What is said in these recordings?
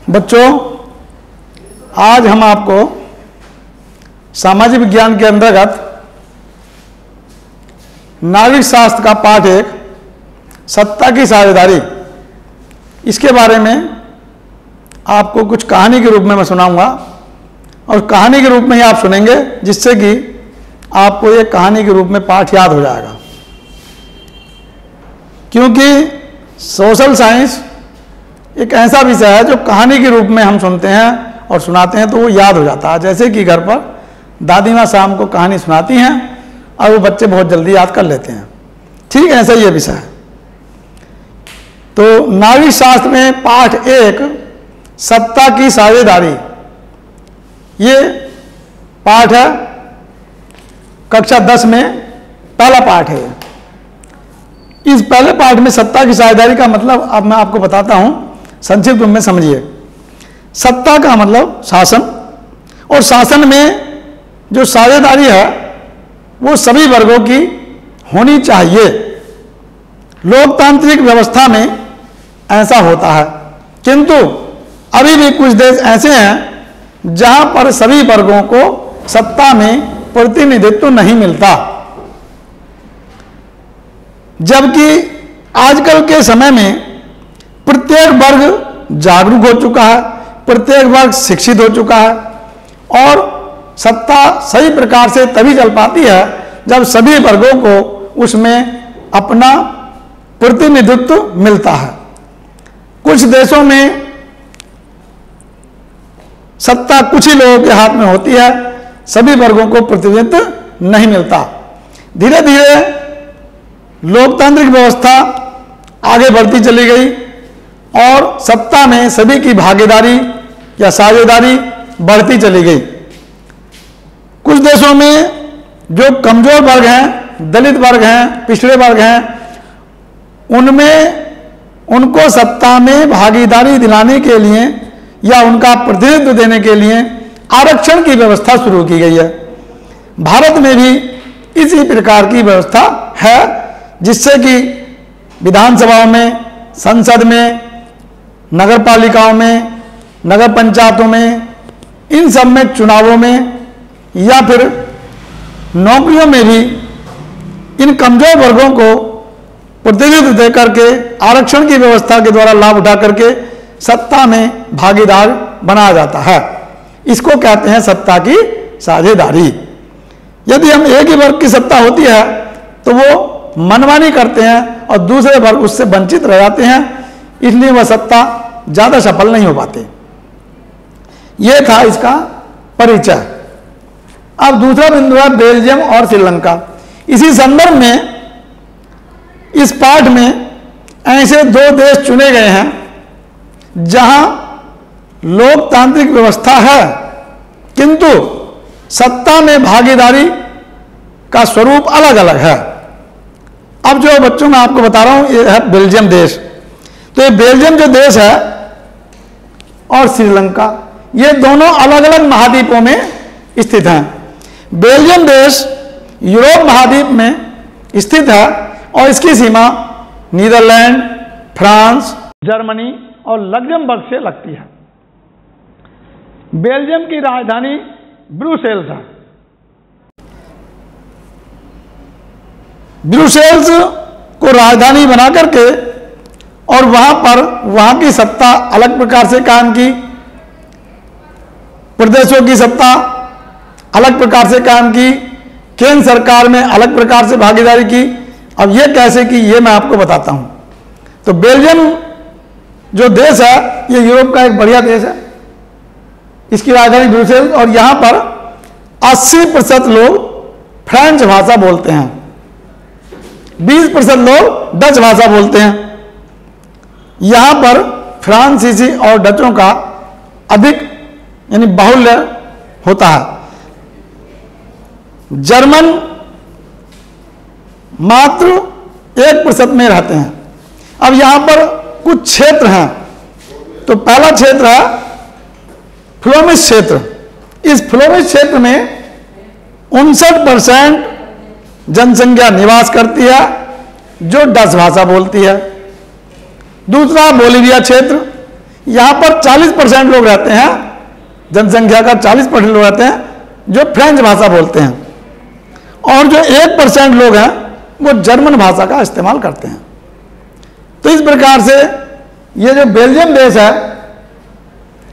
बच्चों, आज हम आपको सामाजिक विज्ञान के अंतर्गत नागरिक शास्त्र का पाठ 1 सत्ता की साझेदारी, इसके बारे में आपको कुछ कहानी के रूप में मैं सुनाऊंगा और कहानी के रूप में ही आप सुनेंगे, जिससे कि आपको ये कहानी के रूप में पाठ याद हो जाएगा। क्योंकि सोशल साइंस एक ऐसा विषय है जो कहानी के रूप में हम सुनते हैं और सुनाते हैं तो वो याद हो जाता है। जैसे कि घर पर दादी माँ शाम को कहानी सुनाती हैं और वो बच्चे बहुत जल्दी याद कर लेते हैं, ठीक ऐसा ही ये विषय है। तो नागरिक शास्त्र में पाठ 1 सत्ता की साझेदारी, ये पाठ है, कक्षा 10 में पहला पाठ है। इस पहले पाठ में सत्ता की साझेदारी का मतलब अब मैं आपको बताता हूं, संक्षिप्त रूप में समझिए। सत्ता का मतलब शासन, और शासन में जो साझेदारी है वो सभी वर्गों की होनी चाहिए। लोकतांत्रिक व्यवस्था में ऐसा होता है, किंतु अभी भी कुछ देश ऐसे हैं जहां पर सभी वर्गों को सत्ता में प्रतिनिधित्व नहीं मिलता। जबकि आजकल के समय में प्रत्येक वर्ग जागरूक हो चुका है, प्रत्येक वर्ग शिक्षित हो चुका है और सत्ता सही प्रकार से तभी चल पाती है जब सभी वर्गों को उसमें अपना प्रतिनिधित्व मिलता है। कुछ देशों में सत्ता कुछ ही लोगों के हाथ में होती है, सभी वर्गों को प्रतिनिधित्व नहीं मिलता। धीरे धीरे लोकतांत्रिक व्यवस्था आगे बढ़ती चली गई और सत्ता में सभी की भागीदारी या साझेदारी बढ़ती चली गई। कुछ देशों में जो कमजोर वर्ग हैं, दलित वर्ग हैं, पिछड़े वर्ग हैं, उनमें उनको सत्ता में भागीदारी दिलाने के लिए या उनका प्रतिनिधित्व देने के लिए आरक्षण की व्यवस्था शुरू की गई है। भारत में भी इसी प्रकार की व्यवस्था है, जिससे कि विधानसभाओं में, संसद में, नगर पालिकाओं में, नगर पंचायतों में, इन सब में चुनावों में या फिर नौकरियों में भी इन कमजोर वर्गों को प्रतिनिधित्व दे करके आरक्षण की व्यवस्था के द्वारा लाभ उठा करके सत्ता में भागीदार बनाया जाता है। इसको कहते हैं सत्ता की साझेदारी। यदि हम एक ही वर्ग की सत्ता होती है तो वो मनमानी करते हैं और दूसरे वर्ग उससे वंचित रह जाते हैं, इसलिए वह सत्ता ज्यादा सफल नहीं हो पाती। यह था इसका परिचय। अब दूसरा बिंदु है बेल्जियम और श्रीलंका। इसी संदर्भ में इस पाठ में ऐसे 2 देश चुने गए हैं जहां लोकतांत्रिक व्यवस्था है, किंतु सत्ता में भागीदारी का स्वरूप अलग अलग है। अब जो बच्चों मैं आपको बता रहा हूं, ये है बेल्जियम देश। तो ये बेल्जियम जो देश है और श्रीलंका, ये दोनों अलग अलग महाद्वीपों में स्थित हैं। बेल्जियम देश यूरोप महाद्वीप में स्थित है और इसकी सीमा नीदरलैंड, फ्रांस, जर्मनी और लग्जमबर्ग से लगती है। बेल्जियम की राजधानी ब्रुसेल्स है। ब्रुसेल्स को राजधानी बना करके और वहां पर वहां की सत्ता अलग प्रकार से कायम की, प्रदेशों की सत्ता अलग प्रकार से कायम की, केंद्र सरकार में अलग प्रकार से भागीदारी की। अब ये कैसे की, ये मैं आपको बताता हूं। तो बेल्जियम जो देश है ये यूरोप का एक बढ़िया देश है। इसकी राजधानी ब्रुसेल्स और यहां पर 80% लोग फ्रेंच भाषा बोलते हैं, 20% लोग डच भाषा बोलते हैं। यहां पर फ्रांसीसी और डचों का अधिक यानी बाहुल्य होता है। जर्मन मात्र 1% में रहते हैं। अब यहां पर कुछ क्षेत्र हैं। तो पहला क्षेत्र है फ्लोमिश क्षेत्र। इस फ्लोमिश क्षेत्र में 59% जनसंख्या निवास करती है जो डच भाषा बोलती है। दूसरा बोलीविया क्षेत्र, यहां पर 40% लोग रहते हैं, जनसंख्या का 40% लोग रहते हैं जो फ्रेंच भाषा बोलते हैं, और जो 1% लोग हैं वो जर्मन भाषा का इस्तेमाल करते हैं। तो इस प्रकार से ये जो बेल्जियम देश है,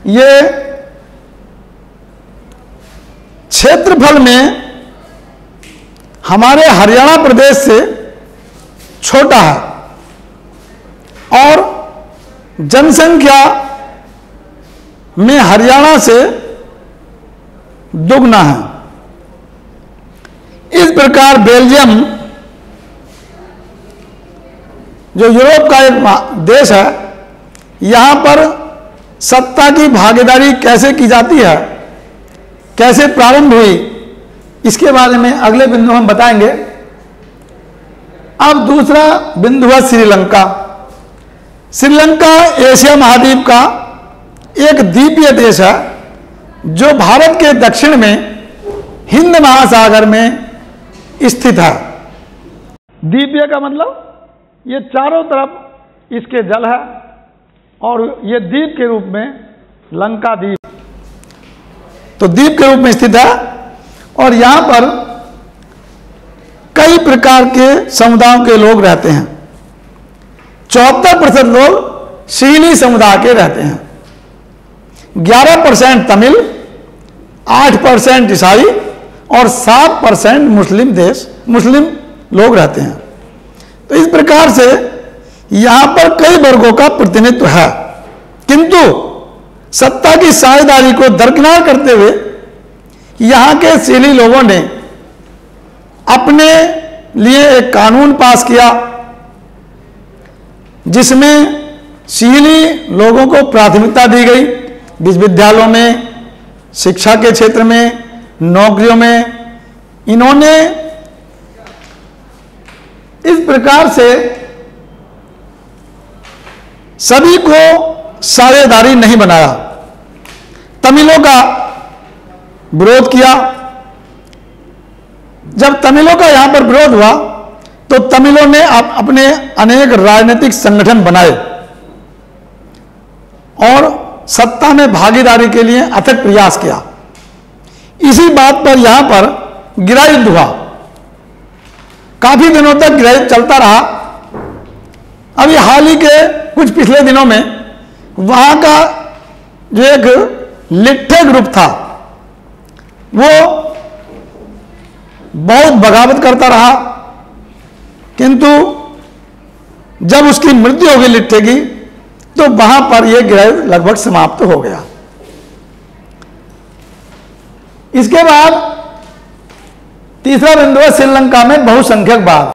ये क्षेत्रफल में हमारे हरियाणा प्रदेश से छोटा है और जनसंख्या में हरियाणा से दुगना है। इस प्रकार बेल्जियम जो यूरोप का एक देश है, यहां पर सत्ता की भागीदारी कैसे की जाती है, कैसे प्रारंभ हुई, इसके बारे में अगले बिंदु हम बताएंगे। अब दूसरा बिंदु है श्रीलंका। श्रीलंका एशिया महाद्वीप का एक द्वीपीय देश है जो भारत के दक्षिण में हिंद महासागर में स्थित है। द्वीपीय का मतलब ये चारों तरफ इसके जल है और ये द्वीप के रूप में लंका द्वीप, तो द्वीप के रूप में स्थित है और यहां पर कई प्रकार के समुदायों के लोग रहते हैं। 74% लोग सीली समुदाय के रहते हैं, 11% तमिल, 8% ईसाई और 7% मुस्लिम लोग रहते हैं। तो इस प्रकार से यहां पर कई वर्गों का प्रतिनिधित्व है, किंतु सत्ता की साझेदारी को दरकिनार करते हुए यहां के सीली लोगों ने अपने लिए एक कानून पास किया जिसमें सीली लोगों को प्राथमिकता दी गई। विश्वविद्यालयों में, शिक्षा के क्षेत्र में, नौकरियों में इन्होंने इस प्रकार से सभी को साझेदारी नहीं बनाया। तमिलों का विरोध किया। जब तमिलों का यहां पर विरोध हुआ तो तमिलों ने अपने अनेक राजनीतिक संगठन बनाए और सत्ता में भागीदारी के लिए अथक प्रयास किया। इसी बात पर यहां पर गृहयुद्ध हुआ। काफी दिनों तक गृहयुद्ध चलता रहा। अभी हाल ही के कुछ पिछले दिनों में वहां का जो एक लिट्ठे ग्रुप था वो बहुत बगावत करता रहा, किंतु जब उसकी मृत्यु हो गई लिट्ठे की तो वहां पर यह गृहयुद्ध लगभग समाप्त हो गया। इसके बाद तीसरा बिंदु है श्रीलंका में बहुसंख्यकवाद।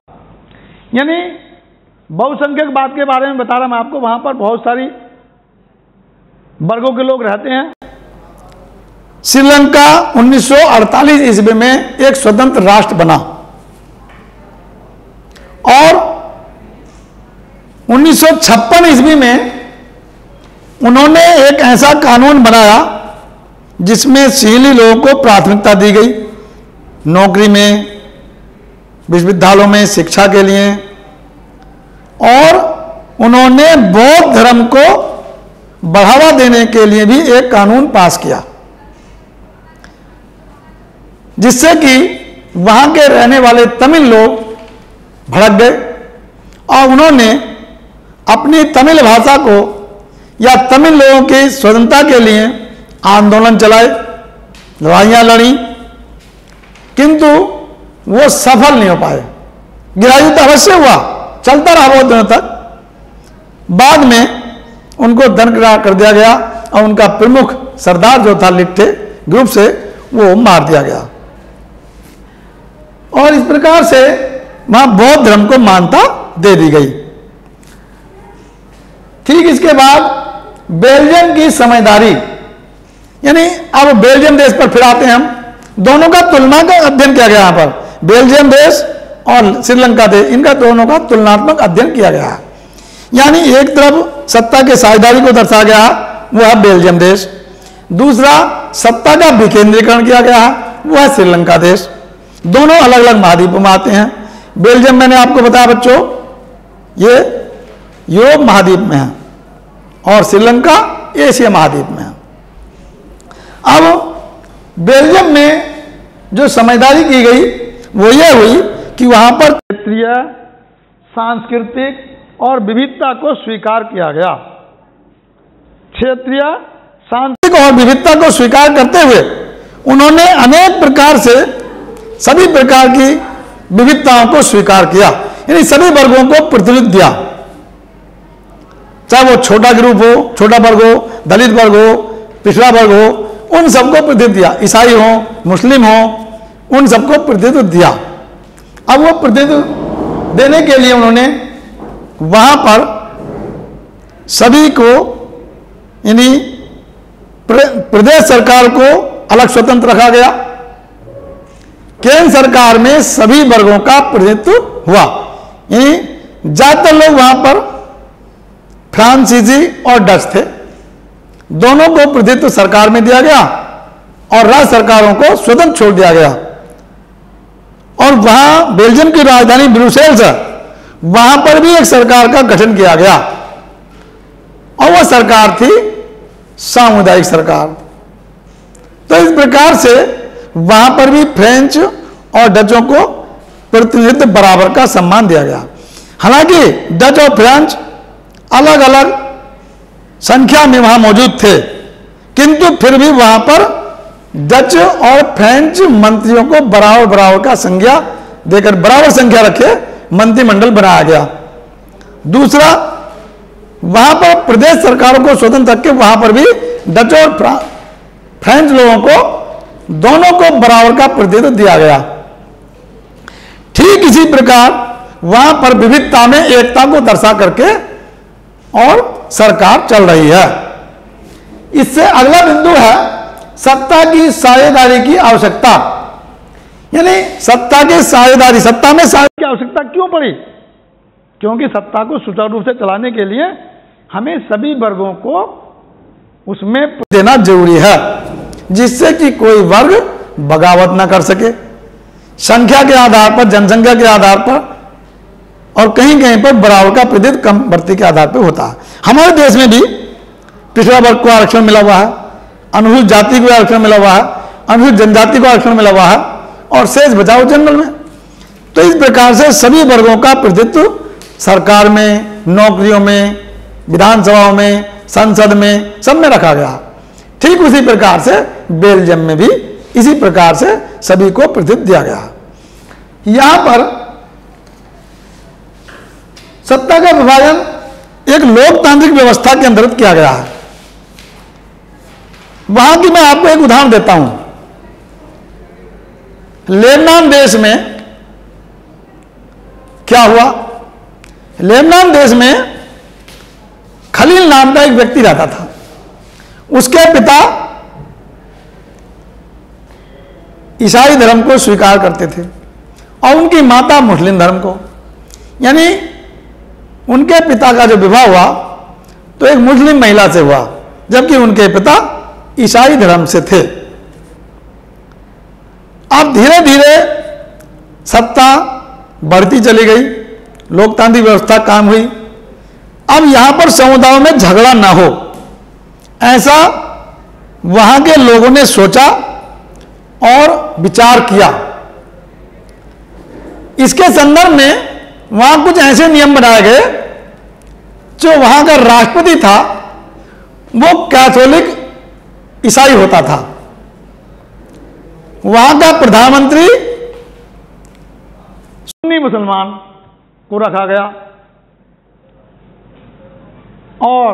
यानी बहुसंख्यकवाद के बारे में बता रहा मैं आपको। वहां पर बहुत सारी वर्गों के लोग रहते हैं। श्रीलंका 1948 ईस्वी में एक स्वतंत्र राष्ट्र बना और 1956 ईस्वी में उन्होंने एक ऐसा कानून बनाया जिसमें सीली लोगों को प्राथमिकता दी गई, नौकरी में, विश्वविद्यालयों में, शिक्षा के लिए, और उन्होंने बौद्ध धर्म को बढ़ावा देने के लिए भी एक कानून पास किया जिससे कि वहां के रहने वाले तमिल लोग भड़क गए और उन्होंने अपनी तमिल भाषा को या तमिल लोगों की स्वतंत्रता के लिए आंदोलन चलाए, लड़ाइयां लड़ी, किंतु वो सफल नहीं हो पाए। गृहयुद्ध अवश्य हुआ, चलता रहा बहुत दिनों तक। बाद में उनको दरकिनार कर दिया गया और उनका प्रमुख सरदार जो था लिट्ठे ग्रुप से, वो मार दिया गया और इस प्रकार से वहां बौद्ध धर्म को मान्यता दे दी गई। ठीक इसके बाद बेल्जियम की समझदारी, यानी अब बेल्जियम देश पर फिर आते हैं हम। दोनों का तुलना का अध्ययन किया गया यहां पर। बेल्जियम देश और श्रीलंका देश, इनका दोनों का तुलनात्मक अध्ययन किया गया है। यानी एक तरफ सत्ता के साझेदारी को दर्शाया गया, वो है बेल्जियम देश। दूसरा सत्ता का विकेंद्रीकरण किया गया है, वो है श्रीलंका देश। दोनों अलग अलग महाद्वीपों में आते हैं। बेल्जियम मैंने आपको बताया बच्चों, ये यूरोप महाद्वीप में है और श्रीलंका एशिया महाद्वीप में। अब बेल्जियम में जो समझदारी की गई वो ये हुई कि वहां पर क्षेत्रीय, सांस्कृतिक और विविधता को स्वीकार किया गया। क्षेत्रीय, सांस्कृतिक और विविधता को स्वीकार करते हुए उन्होंने अनेक प्रकार से सभी प्रकार की विविधताओं को स्वीकार किया, यानी सभी वर्गों को प्रतिनिधित्व दिया, चाहे वो छोटा ग्रुप हो, छोटा वर्ग हो, दलित वर्ग हो, पिछड़ा वर्ग हो, उन सबको प्रतिनिधित्व दिया। ईसाई हो, मुस्लिम हो, उन सबको प्रतिनिधित्व दिया। अब वो प्रतिनिधित्व देने के लिए उन्होंने वहां पर सभी को, यानी प्रदेश सरकार को अलग स्वतंत्र रखा गया, केंद्र सरकार में सभी वर्गों का प्रतिनिधित्व हुआ। यानी ज्यादातर लोग वहां पर फ्रांसीसी और डच थे, दोनों को प्रतिनिधित्व सरकार में दिया गया और राज्य सरकारों को स्वतंत्र छोड़ दिया गया। और वहां बेल्जियम की राजधानी ब्रुसेल्स है, वहां पर भी एक सरकार का गठन किया गया और वह सरकार थी सामुदायिक सरकार। तो इस प्रकार से वहां पर भी फ्रेंच और डचों को प्रतिनिधित्व बराबर का सम्मान दिया गया। हालांकि डच और फ्रेंच अलग अलग संख्या में वहां मौजूद थे, किंतु फिर भी वहां पर डच और फ्रेंच मंत्रियों को बराबर बराबर का संज्ञा देकर बराबर संख्या रखे मंत्रिमंडल बनाया गया। दूसरा, वहां पर प्रदेश सरकारों को स्वतंत्र रख के वहां पर भी डच और फ्रेंच लोगों को दोनों को बराबर का प्रतिनिधित्व दिया गया। ठीक इसी प्रकार वहां पर विविधता में एकता को दर्शा करके और सरकार चल रही है। इससे अगला बिंदु है सत्ता की साझेदारी की आवश्यकता। यानी सत्ता की साझेदारी, सत्ता में साझेदारी की आवश्यकता क्यों पड़ी? क्योंकि सत्ता को सुचारू रूप से चलाने के लिए हमें सभी वर्गों को उसमें देना जरूरी है, जिससे कि कोई वर्ग बगावत ना कर सके। संख्या के आधार पर, जनसंख्या के आधार पर और कहीं कहीं पर बराबर का प्रतिनिधित्व कम बढ़ती के आधार पर होता है। हमारे देश में भी पिछड़ा वर्ग को आरक्षण मिला हुआ है, अनुसूचित जाति को आरक्षण मिला हुआ है, अनुसूचित जनजाति को आरक्षण मिला हुआ है और शेष बचाव जनरल में। तो इस प्रकार से सभी वर्गों का प्रतिनिधित्व सरकार में, नौकरियों में, विधानसभाओं में, संसद में, सब में रखा गया। ठीक उसी प्रकार से बेल्जियम में भी इसी प्रकार से सभी को प्रतिनिधित्व दिया गया। यहां पर सत्ता का विभाजन एक लोकतांत्रिक व्यवस्था के अंतर्गत किया गया है। वहां की मैं आपको एक उदाहरण देता हूं। लेबनान देश में क्या हुआ? लेबनान देश में खलील नाम का एक व्यक्ति रहता था। उसके पिता ईसाई धर्म को स्वीकार करते थे और उनकी माता मुस्लिम धर्म को। यानी उनके पिता का जो विवाह हुआ तो एक मुस्लिम महिला से हुआ, जबकि उनके पिता ईसाई धर्म से थे। अब धीरे धीरे सत्ता बढ़ती चली गई, लोकतांत्रिक व्यवस्था काम हुई। अब यहां पर समुदायों में झगड़ा ना हो, ऐसा वहां के लोगों ने सोचा और विचार किया। इसके संदर्भ में वहां कुछ ऐसे नियम बनाए गए। जो वहां का राष्ट्रपति था वो कैथोलिक ईसाई होता था, वहां का प्रधानमंत्री सुन्नी मुसलमान को रखा गया और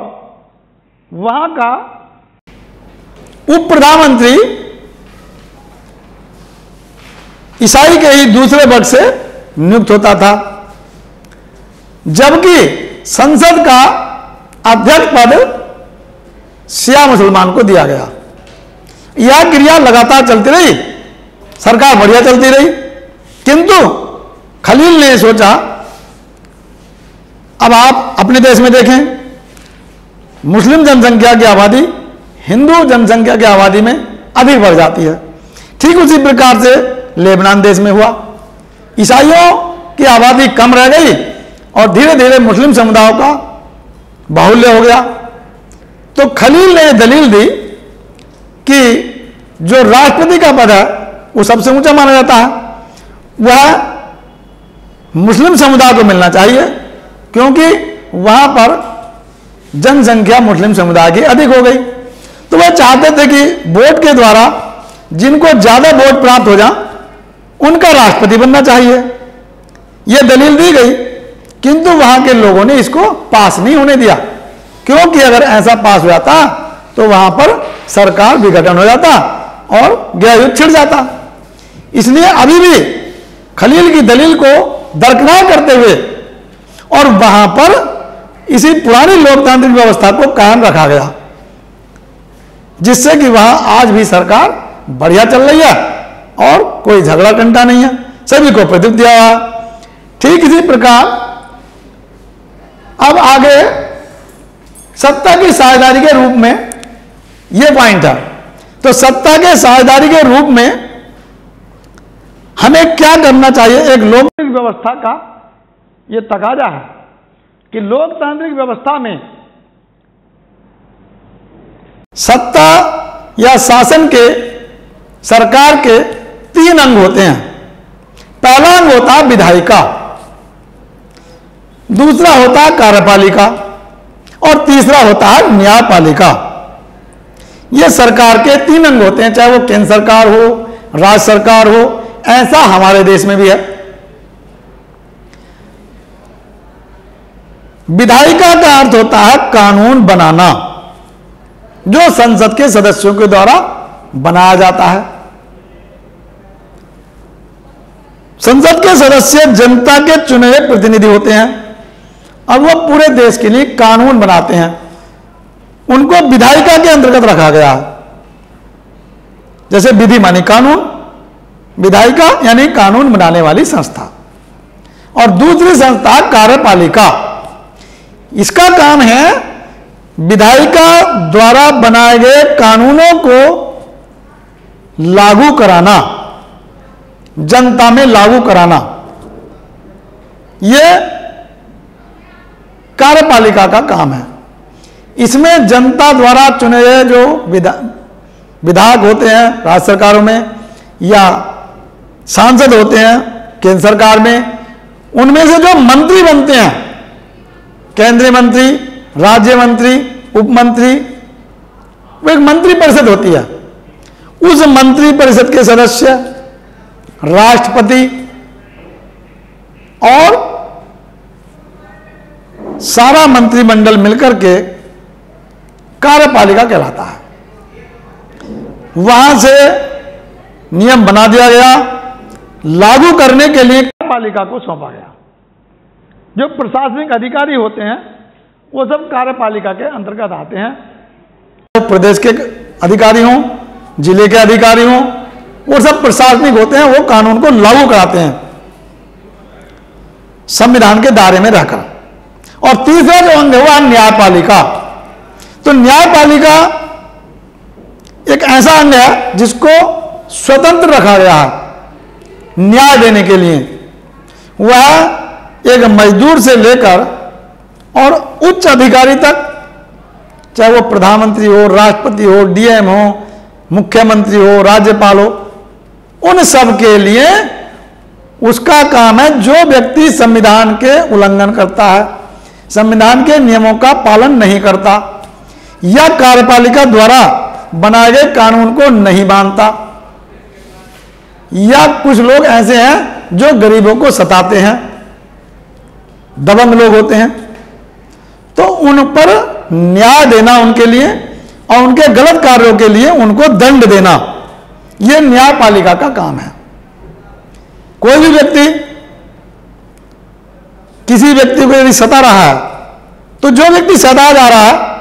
वहां का उप प्रधानमंत्री ईसाई के ही दूसरे वर्ग से नियुक्त होता था, जबकि संसद का अध्यक्ष पद शिया मुसलमान को दिया गया। यह क्रिया लगातार चलती रही, सरकार बढ़िया चलती रही। किंतु खलील ने सोचा, अब आप अपने देश में देखें, मुस्लिम जनसंख्या की आबादी हिंदू जनसंख्या की आबादी में अधिक बढ़ जाती है। ठीक उसी प्रकार से लेबनान देश में हुआ। ईसाइयों की आबादी कम रह गई और धीरे धीरे मुस्लिम समुदायों का बाहुल्य हो गया। तो खलील ने दलील दी कि जो राष्ट्रपति का पद है वो सबसे ऊंचा माना जाता है, वह मुस्लिम समुदाय को मिलना चाहिए, क्योंकि वहां पर जनसंख्या मुस्लिम समुदाय की अधिक हो गई। तो वह चाहते थे कि वोट के द्वारा जिनको ज्यादा वोट प्राप्त हो जाए उनका राष्ट्रपति बनना चाहिए। यह दलील दी गई, किंतु वहां के लोगों ने इसको पास नहीं होने दिया, क्योंकि अगर ऐसा पास हो जाता तो वहां पर सरकार विघटन हो जाता और गृहयुद्ध छिड़ जाता। इसलिए अभी भी खलील की दलील को दरकिनार करते हुए और वहां पर इसी पुरानी लोकतांत्रिक व्यवस्था को कायम रखा गया, जिससे कि वहां आज भी सरकार बढ़िया चल रही है और कोई झगड़ा कंटा नहीं है, सभी को प्रतिनिधित्व दिया हुआ है। ठीक इसी प्रकार अब आगे सत्ता की साझेदारी के रूप में यह पॉइंट है। तो सत्ता के साझेदारी के रूप में हमें क्या करना चाहिए? एक लोकतांत्रिक व्यवस्था का यह तकाजा है कि लोकतांत्रिक व्यवस्था में सत्ता या शासन के, सरकार के 3 अंग होते हैं। पहला अंग होता है विधायिका, दूसरा होता है कार्यपालिका और तीसरा होता है न्यायपालिका। ये सरकार के 3 अंग होते हैं, चाहे वो केंद्र सरकार हो, राज्य सरकार हो, ऐसा हमारे देश में भी है। विधायिका का अर्थ होता है कानून बनाना, जो संसद के सदस्यों के द्वारा बनाया जाता है। संसद के सदस्य जनता के चुने हुए प्रतिनिधि होते हैं और वो पूरे देश के लिए कानून बनाते हैं। उनको विधायिका के अंतर्गत रखा गया है। जैसे विधि मानी कानून, विधायिका यानी कानून बनाने वाली संस्था, और दूसरी संस्था कार्यपालिका। इसका काम है विधायिका द्वारा बनाए गए कानूनों को लागू कराना, जनता में लागू कराना। यह कार्यपालिका का काम है। इसमें जनता द्वारा चुने गए जो विधायक होते हैं राज्य सरकारों में, या सांसद होते हैं केंद्र सरकार में, उनमें से जो मंत्री बनते हैं, केंद्रीय मंत्री, राज्य मंत्री, उप मंत्री, वो एक मंत्री परिषद होती है। उस मंत्री परिषद के सदस्य राष्ट्रपति और सारा मंत्रिमंडल मिलकर के कार्यपालिका कहलाता है। वहां से नियम बना दिया गया, लागू करने के लिए कार्यपालिका को सौंपा गया। जो प्रशासनिक अधिकारी होते हैं वो सब कार्यपालिका के अंतर्गत आते हैं। तो प्रदेश के अधिकारी हों, जिले के अधिकारी हों, वो सब प्रशासनिक होते हैं, वो कानून को लागू कराते हैं संविधान के दायरे में रहकर। और तीसरा जो अंग है वो है न्यायपालिका। तो न्यायपालिका एक ऐसा अंग है जिसको स्वतंत्र रखा गया है न्याय देने के लिए। वह एक मजदूर से लेकर और उच्च अधिकारी तक, चाहे वो प्रधानमंत्री हो, राष्ट्रपति हो, डीएम हो, मुख्यमंत्री हो, राज्यपाल हो, उन सब के लिए उसका काम है जो व्यक्ति संविधान के उल्लंघन करता है, संविधान के नियमों का पालन नहीं करता या कार्यपालिका द्वारा बनाए गए कानून को नहीं मानता, या कुछ लोग ऐसे हैं जो गरीबों को सताते हैं, दबंग लोग होते हैं, तो उन पर न्याय देना उनके लिए और उनके गलत कार्यों के लिए उनको दंड देना, यह न्यायपालिका का काम है। कोई भी व्यक्ति किसी व्यक्ति को यदि सता रहा है तो जो व्यक्ति सताया जा रहा है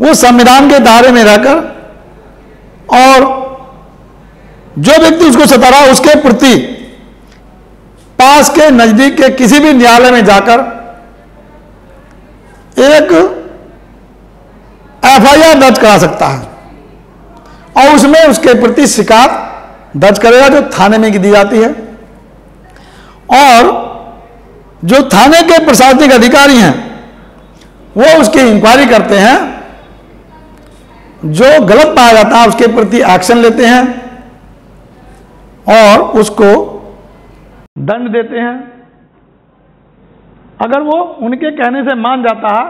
वो संविधान के दायरे में रहकर, और जो व्यक्ति उसको सता रहा है उसके प्रति पास के नजदीक के किसी भी न्यायालय में जाकर एक एफआईआर दर्ज करा सकता है और उसमें उसके प्रति शिकायत दर्ज करेगा जो थाने में दी जाती है। और जो थाने के प्रशासनिक अधिकारी हैं वो उसकी इंक्वायरी करते हैं जो गलत पाया जाता है उसके प्रति एक्शन लेते हैं और उसको दंड देते हैं। अगर वो उनके कहने से मान जाता है,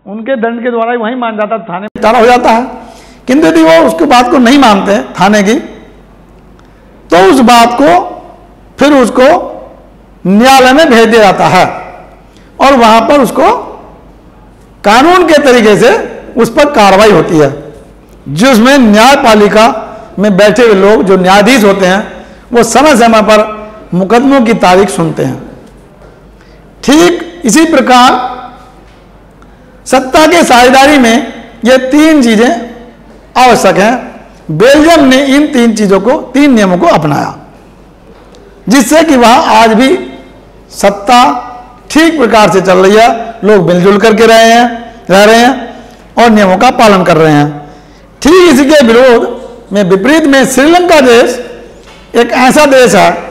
उनके दंड के द्वारा ही वहीं मान जाता, थाने में चारा हो जाता है। किंतु यदि वो उसकी बात को नहीं मानते थाने की, तो उस बात को फिर उसको न्यायालय में भेज दिया जाता है और वहां पर उसको कानून के तरीके से उस पर कार्रवाई होती है, जिसमें न्यायपालिका में बैठे हुए लोग जो न्यायाधीश होते हैं वो समय समय पर मुकदमों की तारीख सुनते हैं। ठीक इसी प्रकार सत्ता के साझेदारी में ये तीन चीजें आवश्यक हैं। बेल्जियम ने इन तीन चीजों को, तीन नियमों को अपनाया, जिससे कि वहां आज भी सत्ता ठीक प्रकार से चल रही है, लोग मिलजुल करके रह रहे हैं और नियमों का पालन कर रहे हैं। ठीक इसी के विरोध में, विपरीत में, श्रीलंका देश एक ऐसा देश है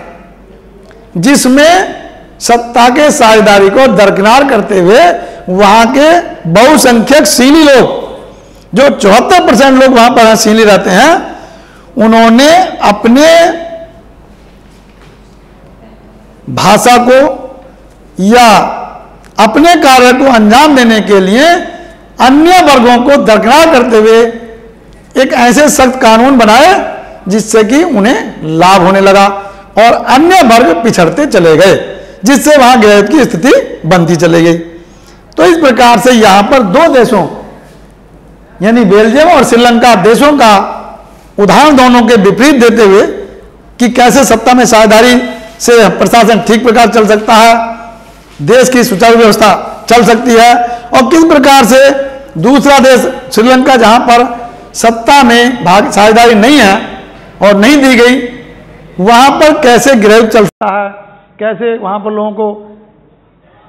जिसमें सत्ता के साझेदारी को दरकिनार करते हुए वहां के बहुसंख्यक सीली लोग, जो 74% लोग वहां पर सीली रहते हैं, उन्होंने अपने भाषा को या अपने कार्य को अंजाम देने के लिए अन्य वर्गों को दरकिनार करते हुए एक ऐसे सख्त कानून बनाए जिससे कि उन्हें लाभ होने लगा और अन्य वर्ग पिछड़ते चले गए, जिससे वहां गिरफ्त की स्थिति बनती चली गई। तो इस प्रकार से यहां पर दो देशों यानी बेल्जियम और श्रीलंका देशों का उदाहरण दोनों के विपरीत देते हुए कि कैसे सत्ता में साझेदारी से प्रशासन ठीक प्रकार चल सकता है, देश की सुचारू व्यवस्था चल सकती है, और किस प्रकार से दूसरा देश श्रीलंका जहां पर सत्ता में साझेदारी नहीं है और नहीं दी गई, वहां पर कैसे गिरफ्त चलता है, कैसे वहां पर लोगों को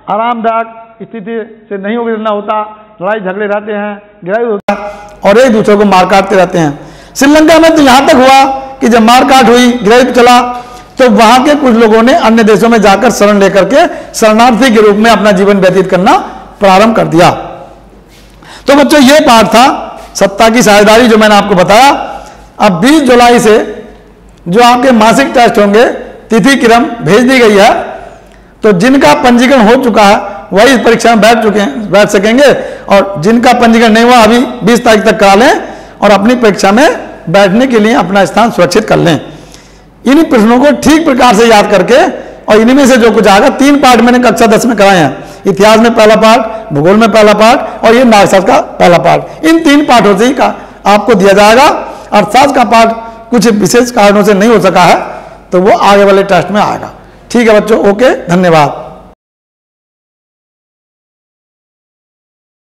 आरामदायक स्थिति से नहीं गुजरना होता, लड़ाई झगड़े रहते हैं, गिरफ्त होता है और एक दूसरे को मार काटते रहते हैं। श्रीलंका में तो यहां तक हुआ कि जब मारकाट हुई, गिरफ्त चला, तो वहां के कुछ लोगों ने अन्य देशों में जाकर शरण लेकर के शरणार्थी के रूप में अपना जीवन व्यतीत करना प्रारंभ कर दिया। तो बच्चों, ये पाठ था सत्ता की साझेदारी जो मैंने आपको बताया। अब 20 जुलाई से जो आपके मासिक टेस्ट होंगे, तिथि क्रम भेज दी गई है, तो जिनका पंजीकरण हो चुका है वही इस परीक्षा में बैठ सकेंगे, और जिनका पंजीकरण नहीं हुआ अभी 20 तारीख तक करा लें और अपनी परीक्षा में बैठने के लिए अपना स्थान सुरक्षित कर लें। इन्हीं प्रश्नों को ठीक प्रकार से याद करके, और इन्हीं में से जो कुछ आएगा, 3 पार्ट मैंने कक्षा 10 में कराए हैं, इतिहास में पहला पार्ट, भूगोल में पहला पार्ट और ये नागशास्त्र का पहला पार्ट। इन 3 पार्टों से ही आपको दिया जाएगा। अर्थशास्त्र का पार्ट कुछ विशेष कारणों से नहीं हो सका है, तो वो आगे वाले टेस्ट में आएगा। ठीक है बच्चों, ओके, धन्यवाद।